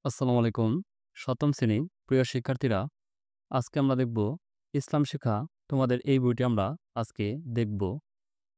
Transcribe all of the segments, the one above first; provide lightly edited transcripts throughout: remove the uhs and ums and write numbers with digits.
আসসালামু আলাইকুম। ৭ম শ্রেণী প্রিয় শিক্ষার্থীরা, আজকে আমরা দেখব ইসলাম শিক্ষা। তোমাদের এই বইটি আমরা আজকে দেখব।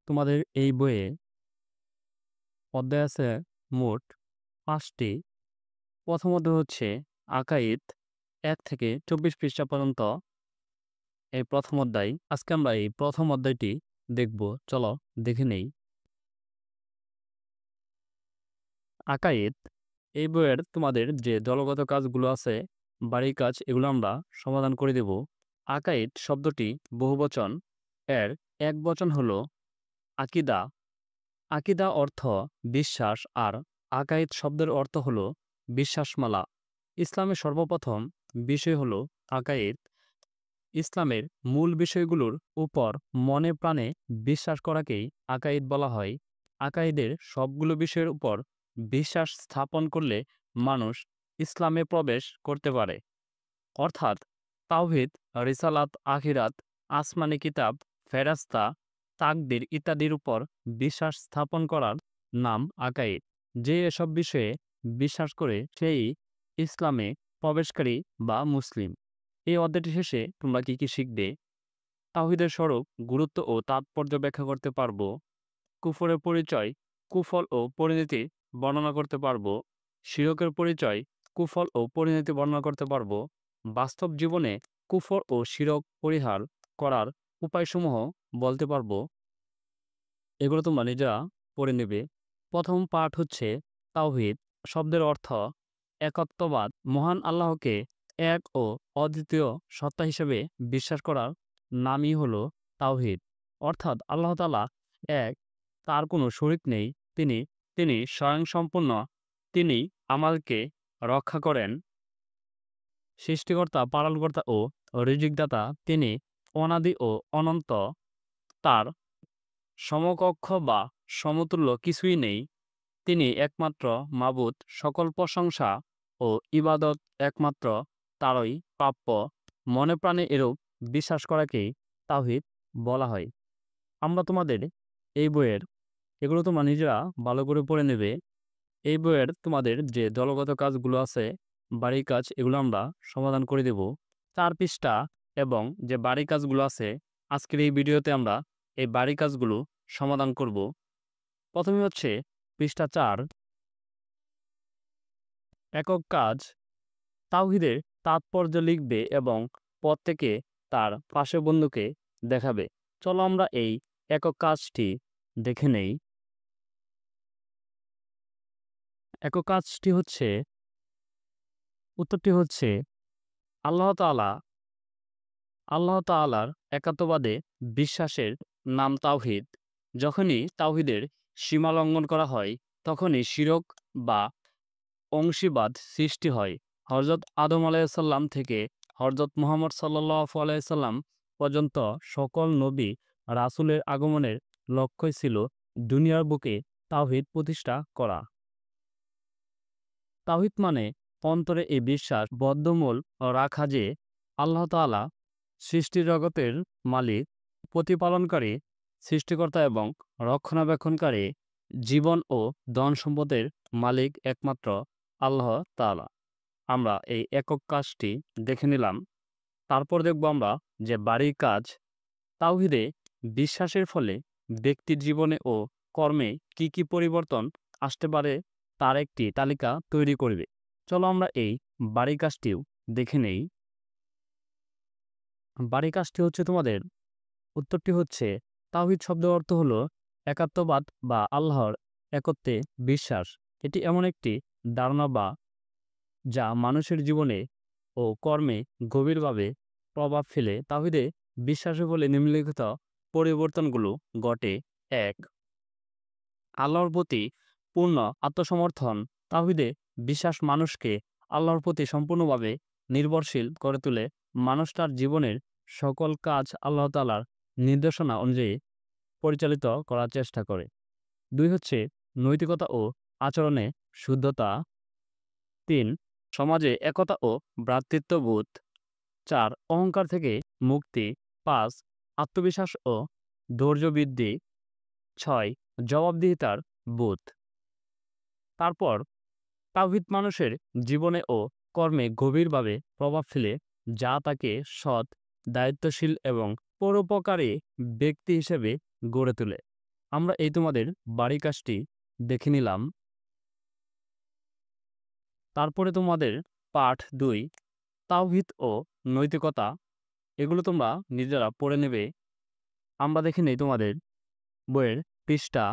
তোমাদের এই বইয়ে অধ্যায় আছে মোট ৫টি। প্রথম অধ্যায় হচ্ছে আকাইদ, ১ থেকে ২৪ পৃষ্ঠা পর্যন্ত এই প্রথম অধ্যায়। আজকে আমরা এই প্রথম অধ্যায়টি দেখব। চলো দেখে নেই। আকাইদ এই বইয়ের তোমাদের যে দলগত কাজগুলো আছে, বাড়ির কাজ, এগুলো আমরা সমাধান করে দেব। আকাইদ শব্দটি বহুবচন, এর এক বচন হলো আকিদা। আকিদা অর্থ বিশ্বাস, আর আকাইদ শব্দের অর্থ হলো বিশ্বাসমালা। ইসলামের সর্বপ্রথম বিষয় হলো আকাইদ। ইসলামের মূল বিষয়গুলোর উপর মনে প্রাণে বিশ্বাস করাকেই আকাইদ বলা হয়। আকাইদের সবগুলো বিষয়ের উপর বিশ্বাস স্থাপন করলে মানুষ ইসলামে প্রবেশ করতে পারে। অর্থাৎ তাওহীদ, রিসালাত, আখিরাত, আসমানি কিতাব, ফেরেশতা, তাকদীর ইত্যাদির উপর বিশ্বাস স্থাপন করার নাম আকাইদ। যে এসব বিষয়ে বিশ্বাস করে সেই ইসলামে প্রবেশকারী বা মুসলিম। এই অধ্যায়টি শেষে তোমরা কি কি শিখবে? তাওহীদের স্বরূপ, গুরুত্ব ও তাৎপর্য ব্যাখ্যা করতে পারব। কুফরের পরিচয়, কুফল ও পরিণতি বর্ণনা করতে পারব। শিরকের পরিচয়, কুফল ও পরিণতি বর্ণনা করতে পারব। বাস্তব জীবনে কুফর ও শিরক পরিহার করার উপায়সমূহ বলতে পারব। এগুলো তোমরা নিজেরা পড়ে নেবে। প্রথম পাঠ হচ্ছে তাওহীদ শব্দের অর্থ একত্ববাদ, মহান আল্লাহকে এক ও অদ্বিতীয় সত্তা হিসেবে বিশ্বাস করার নামই হলো তাওহীদ। অর্থাৎ আল্লাহ তাআলা এক, তার কোনো শরীক নেই। তিনি তিনি স্বয়ংসম্পূর্ণ। তিনি আমাদেরকে রক্ষা করেন। সৃষ্টিকর্তা, পালনকর্তা ও রিজিকদাতা। তিনি অনাদি ও অনন্ত। তার সমকক্ষ বা সমতুল্য কিছুই নেই। তিনি একমাত্র মাবুদ। সকল প্রশংসা ও ইবাদত একমাত্র তারই প্রাপ্য। মনে প্রাণে এরূপ বিশ্বাস করাকেই তাওহীদ বলা হয়। আমরা তোমাদের এই বইয়ের এগুলো তোমরা নিজেরা ভালো করে পড়ে নেবে। এই বইয়ের তোমাদের যে দলগত কাজগুলো আছে, বাড়ির কাজ, এগুলো আমরা সমাধান করে দেব। ৪ পৃষ্ঠা এবং যে বাড়ির কাজগুলো আছে, আজকের এই ভিডিওতে আমরা এই বাড়ির কাজগুলো সমাধান করব। প্রথমে হচ্ছে পৃষ্ঠা ৪, একক কাজ। তাওহীদের তাৎপর্য লিখবে এবং প্রত্যেকে তার পাশের বন্ধুকে দেখাবে। চলো আমরা এই একক কাজটি দেখে নেই। একক কাজটি হচ্ছে, উত্তরটি হচ্ছে আল্লাহ তাআলার একাত্মবাদে বিশ্বাসের নাম তাওহীদ। যখনই তাওহীদের সীমা লঙ্ঘন করা হয়, তখনই শিরক বা অংশীবাদ সৃষ্টি হয়। হযরত আদম আলাইহিসসালাম থেকে হযরত মুহাম্মদ সাল্লাল্লাহু আলাইহি সাল্লাম পর্যন্ত সকল নবী রাসূলের আগমনের লক্ষ্যই ছিল দুনিয়ার বুকে তাওহীদ প্রতিষ্ঠা করা। তাওহীদ মানে অন্তরে এই বিশ্বাস বদ্ধমূল রাখা যে আল্লাহ তাআলা সৃষ্টি জগতের মালিক, প্রতিপালনকারী, সৃষ্টিকর্তা এবং রক্ষণাবেক্ষণকারী। জীবন ও ধন সম্পদের মালিক একমাত্র আল্লাহ তাআলা। আমরা এই একক কাজটি দেখে নিলাম। তারপর দেখব আমরা যে বাড়ির কাজ। তাওহীদে বিশ্বাসের ফলে ব্যক্তির জীবনে ও কর্মে কি কি পরিবর্তন আসতে পারে তার একটি তালিকা তৈরি করবে। চলো আমরা এই বাড়ির কাজটিও দেখে নেই। বাড়ির কাজটি হচ্ছে তোমাদের, উত্তরটি হচ্ছে তাওহীদ শব্দের অর্থ হলো একাত্মবাদ বা আল্লাহর একত্বে বিশ্বাস। এটি এমন একটি ধারণা বা যা মানুষের জীবনে ও কর্মে গভীরভাবে প্রভাব ফেলে। তাওহীদে বিশ্বাসের ফলে নিম্নলিখিত পরিবর্তনগুলো ঘটে। ১. আল্লাহর প্রতি পূর্ণ আত্মসমর্থন। তাওহীদে বিশ্বাস মানুষকে আল্লাহর প্রতি সম্পূর্ণভাবে নির্ভরশীল করে তোলে। মানুষ তার জীবনের সকল কাজ আল্লাহ তাআলার নির্দেশনা অনুযায়ী পরিচালিত করার চেষ্টা করে। ২ হচ্ছে নৈতিকতা ও আচরণে শুদ্ধতা। ৩. সমাজে একতা ও ভ্রাতৃত্ববোধ। ৪. অহংকার থেকে মুক্তি। ৫. আত্মবিশ্বাস ও ধৈর্য বৃদ্ধি। ৬. জবাবদিহিতার বোধ। তারপর তাওহীদ মানুষের জীবনে ও কর্মে গভীরভাবে প্রভাব ফেলে, যা তাকে সৎ, দায়িত্বশীল এবং পরোপকারী ব্যক্তি হিসেবে গড়ে তোলে। আমরা এই তোমাদের বাড়ির কাজটি দেখে নিলাম। তারপরে তোমাদের পাঠ ২ তাওহীদ ও নৈতিকতা, এগুলো তোমরা নিজেরা পড়ে নেবে। আমরা দেখে নেই তোমাদের বইয়ের পৃষ্ঠা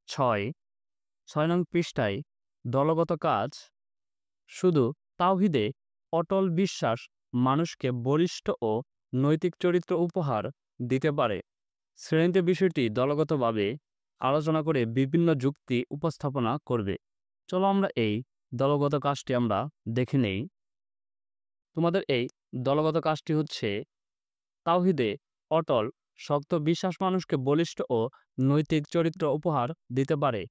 ৬ নং পৃষ্ঠায় দলগত কাজ। শুধু তাওহীদে অটল বিশ্বাস মানুষকে বলিষ্ঠ ও নৈতিক চরিত্র উপহার দিতে পারে। শ্রেণীতে বিষয়টি দলগতভাবে আলোচনা করে বিভিন্ন যুক্তি উপস্থাপনা করবে। চলো আমরা এই দলগত কাজটি আমরা দেখে নেই। তোমাদের এই দলগত কাজটি হচ্ছে, তাওহীদে অটল শক্ত বিশ্বাস মানুষকে বলিষ্ঠ ও নৈতিক চরিত্র উপহার দিতে পারে।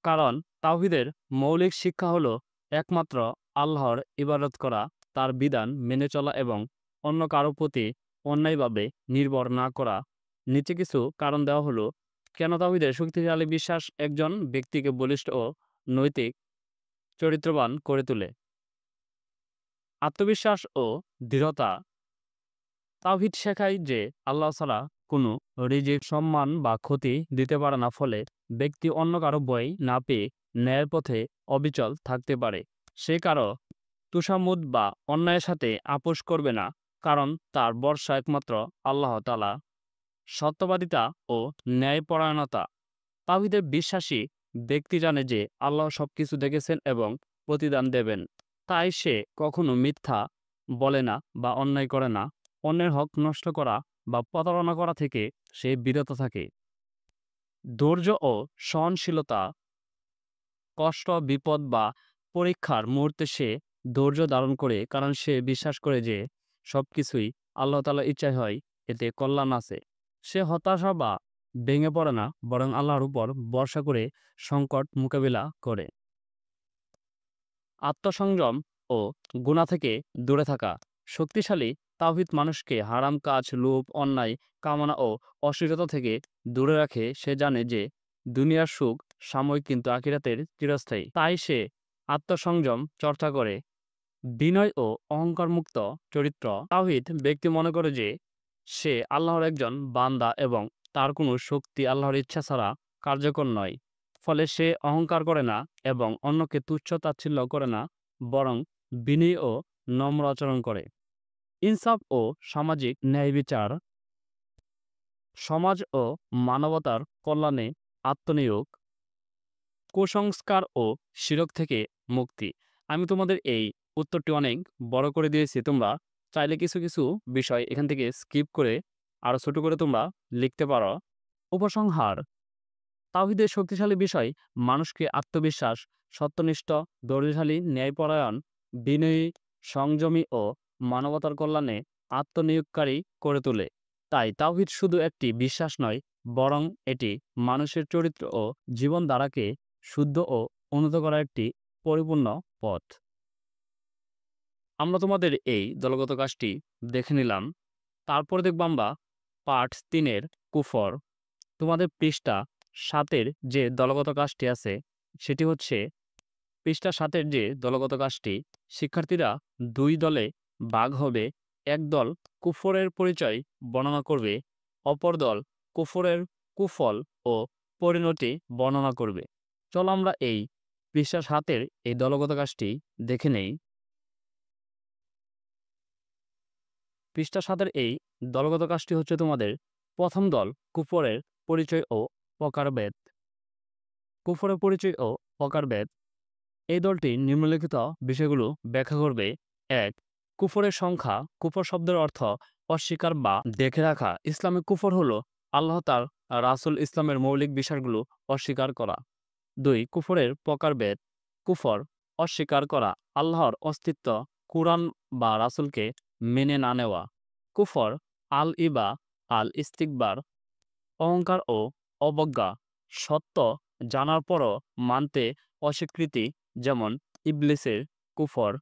কারণ তাওহীদের মৌলিক শিক্ষা হলো একমাত্র আল্লাহর ইবাদত করা, তার বিধান মেনে চলা এবং অন্য কারো প্রতি অন্যায়ভাবে নির্ভর না করা। নিচে কিছু কারণ দেওয়া হলো কেন তাওহীদের শক্তিশালী বিশ্বাস একজন ব্যক্তিকে বলিষ্ঠ ও নৈতিক চরিত্রবান করে তোলে। আত্মবিশ্বাস ও দৃঢ়তা। তাওহীদ শেখায় যে আল্লাহ ছাড়া কোনো রিজিক, সম্মান বা ক্ষতি দিতে পারে না, ফলে ব্যক্তি অন্য কারো ভয় না পেয়ে ন্যায়ের পথে অবিচল থাকতে পারে। সে কারো তুষামুদ বা অন্যায়ের সাথে আপোষ করবে না, কারণ তার ভরসা একমাত্র আল্লাহ তাআলা। সত্যবাদিতা ও ন্যায়পরায়ণতা। তাওহীদের বিশ্বাসী ব্যক্তি জানে যে আল্লাহ সবকিছু দেখেছেন এবং প্রতিদান দেবেন। তাই সে কখনো মিথ্যা বলে না বা অন্যায় করে না। অন্যের হক নষ্ট করা বা প্রতারণা করা থেকে সে বিরত থাকে। ধৈর্য ও সহনশীলতা। কষ্ট, বিপদ বা পরীক্ষার মুহূর্তে সে ধৈর্য ধারণ করে, কারণ সে বিশ্বাস করে যে সবকিছুই আল্লাহ তাআলার ইচ্ছায় হয়, এতে কল্যাণ আছে। সে হতাশা বা ভেঙে পড়ে না, বরং আল্লাহর উপর ভরসা করে সংকট মোকাবিলা করে। আত্মসংযম ও গুনাহ থেকে দূরে থাকা। শক্তিশালী তাওহীদ মানুষকে হারাম কাজ, লোভ, অন্যায় কামনা ও অশ্লীলতা থেকে দূরে রাখে। সে জানে যে দুনিয়ার সুখ সাময়িক, কিন্তু আখিরাতের চিরস্থায়ী। তাই সে আত্মসংযম চর্চা করে। বিনয় ও অহংকারমুক্ত চরিত্র। তাওহীদ ব্যক্তি মনে করে যে সে আল্লাহর একজন বান্দা এবং তার কোনো শক্তি আল্লাহর ইচ্ছা ছাড়া কার্যকর নয়। ফলে সে অহংকার করে না এবং অন্যকে তুচ্ছ তাচ্ছিল্য করে না, বরং বিনয়ী ও নম্র আচরণ করে। ইনসাফ ও সামাজিক ন্যায়বিচার। সমাজ ও মানবতার কল্যাণে আত্মনিয়োগ। কুসংস্কার ও শিরক থেকে মুক্তি। আমি তোমাদের এই উত্তরটি অনেক বড় করে দিয়েছি। তোমরা চাইলে কিছু কিছু বিষয় এখান থেকে স্কিপ করে আরো ছোট করে তোমরা লিখতে পারো। উপসংহার। তাওহীদের শক্তিশালী বিষয় মানুষকে আত্মবিশ্বাস, সত্যনিষ্ঠ, ধৈর্যশালী, ন্যায়পরায়ণ, বিনয়ী, সংযমী ও মানবতার কল্যাণে আত্মনিয়োগকারী করে তোলে। তাই তাওহীদ শুধু একটি বিশ্বাস নয়, বরং এটি মানুষের চরিত্র ও জীবনধারাকে শুদ্ধ ও উন্নত করার একটি পরিপূর্ণ পথ। আমরা তোমাদের এই দলগত কাজটি দেখে নিলাম। তারপরে দেখব আমরা পাঠ ৩ এর কুফর। তোমাদের পৃষ্ঠা ৭ এর যে দলগত কাজটি আছে সেটি হচ্ছে, পৃষ্ঠা ৭ এর যে দলগত কাজটি, শিক্ষার্থীরা ২ দলে ভাগ হবে। এক দল কুফরের পরিচয় বর্ণনা করবে, অপর দল কুফরের কুফল ও পরিণতি বর্ণনা করবে। চলো আমরা এই পৃষ্ঠা ৭ এর এই দলগত কাজটি দেখে নেই। পৃষ্ঠা ৭ এর এই দলগত কাজটি হচ্ছে তোমাদের প্রথম দল কুফরের পরিচয় ও প্রকারভেদ। কুফরের পরিচয় ও প্রকারভেদ। এই দলটি নিম্নলিখিত বিষয়গুলো ব্যাখ্যা করবে। ১. কুফরের সংখ্যা। কুফর শব্দের অর্থ অস্বীকার বা দেখে রাখা। ইসলামে কুফর হলো আল্লাহ তার রাসূল ইসলামের মৌলিক বিষয়গুলো অস্বীকার করা। ২. কুফরের প্রকারভেদ। কুফর অস্বীকার করা, আল্লাহর অস্তিত্ব, কুরআন বা রাসূলকে মেনে না নেওয়া। কুফর আল ইবা আল ইস্তিকবার, অহংকার ও অবজ্ঞা, সত্য জানার পরও মানতে অস্বীকৃতি, যেমন ইবলীসের কুফর।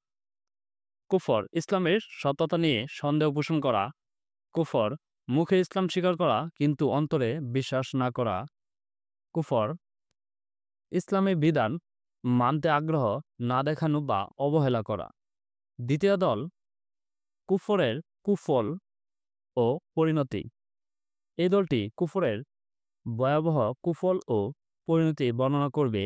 কুফর ইসলামের সত্যতা নিয়ে সন্দেহ পোষণ করা। কুফর মুখে ইসলাম স্বীকার করা কিন্তু অন্তরে বিশ্বাস না করা। কুফর ইসলামের বিধান মানতে আগ্রহ না দেখানো বা অবহেলা করা। দ্বিতীয় দল কুফরের কুফল ও পরিণতি। এই দলটি কুফরের ভয়াবহ কুফল ও পরিণতি বর্ণনা করবে।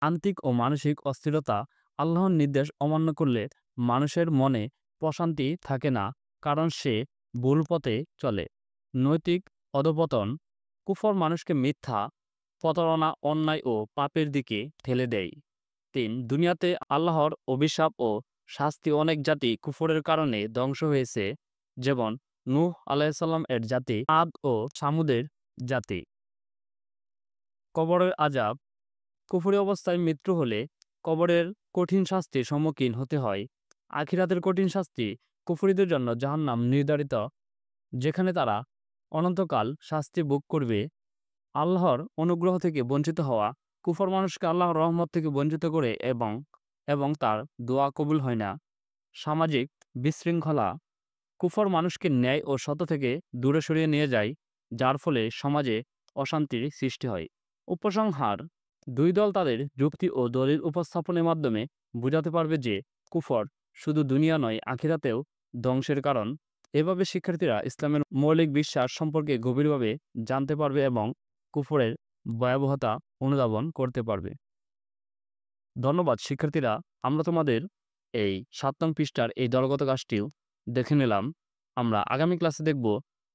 আন্তিক ও মানসিক অস্থিরতা। আল্লাহর নির্দেশ অমান্য করলে মানুষের মনে প্রশান্তি থাকে না, কারণ সে ভুল পথে চলে। নৈতিক অধঃপতন। কুফর মানুষকে মিথ্যা, প্রতারণা, অন্যায় ও পাপের দিকে ঠেলে দেয়। ৩. দুনিয়াতে আল্লাহর অভিশাপ ও শাস্তি। অনেক জাতি কুফরের কারণে ধ্বংস হয়েছে, যেমন নূহ আলাইহিসসালাম এর জাতি, আদ ও সামুদের জাতি। কবরের আযাব। কুফরী অবস্থায় মৃত্যু হলে কবরের কঠিন শাস্তির সম্মুখীন হতে হয়। আখিরাতের কঠিন শাস্তি। কুফরীদের জন্য জাহান্নাম নির্ধারিত, যেখানে তারা অনন্তকাল শাস্তি ভোগ করবে। আল্লাহর অনুগ্রহ থেকে বঞ্চিত হওয়া। কুফর মানুষকে আল্লাহর রহমত থেকে বঞ্চিত করে এবং তার দোয়া কবুল হয় না। সামাজিক বিশৃঙ্খলা। কুফর মানুষকে ন্যায় ও সত্য থেকে দূরে সরিয়ে নিয়ে যায়, যার ফলে সমাজে অশান্তির সৃষ্টি হয়। উপসংহার। দুই দল তাদের যুক্তি ও দলিল উপস্থাপনের মাধ্যমে বোঝাতে পারবে যে কুফর শুধু দুনিয়া নয়, আখিরাতেও ধ্বংসের কারণ। এভাবে শিক্ষার্থীরা ইসলামের মৌলিক বিশ্বাস সম্পর্কে গভীরভাবে জানতে পারবে এবং কুফরের ভয়াবহতা অনুধাবন করতে পারবে। ধন্যবাদ শিক্ষার্থীরা, আমরা তোমাদের এই ৭ নং পৃষ্ঠার এই দলগত কাজটিও দেখে নিলাম। আমরা আগামী ক্লাসে দেখব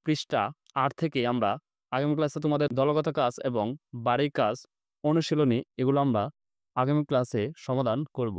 পৃষ্ঠা ৮ থেকে। আমরা আগামী ক্লাসে তোমাদের দলগত কাজ এবং বাড়ির কাজ, অনুশীলনী এগুলো আমরা আগামী ক্লাসে সমাধান করব।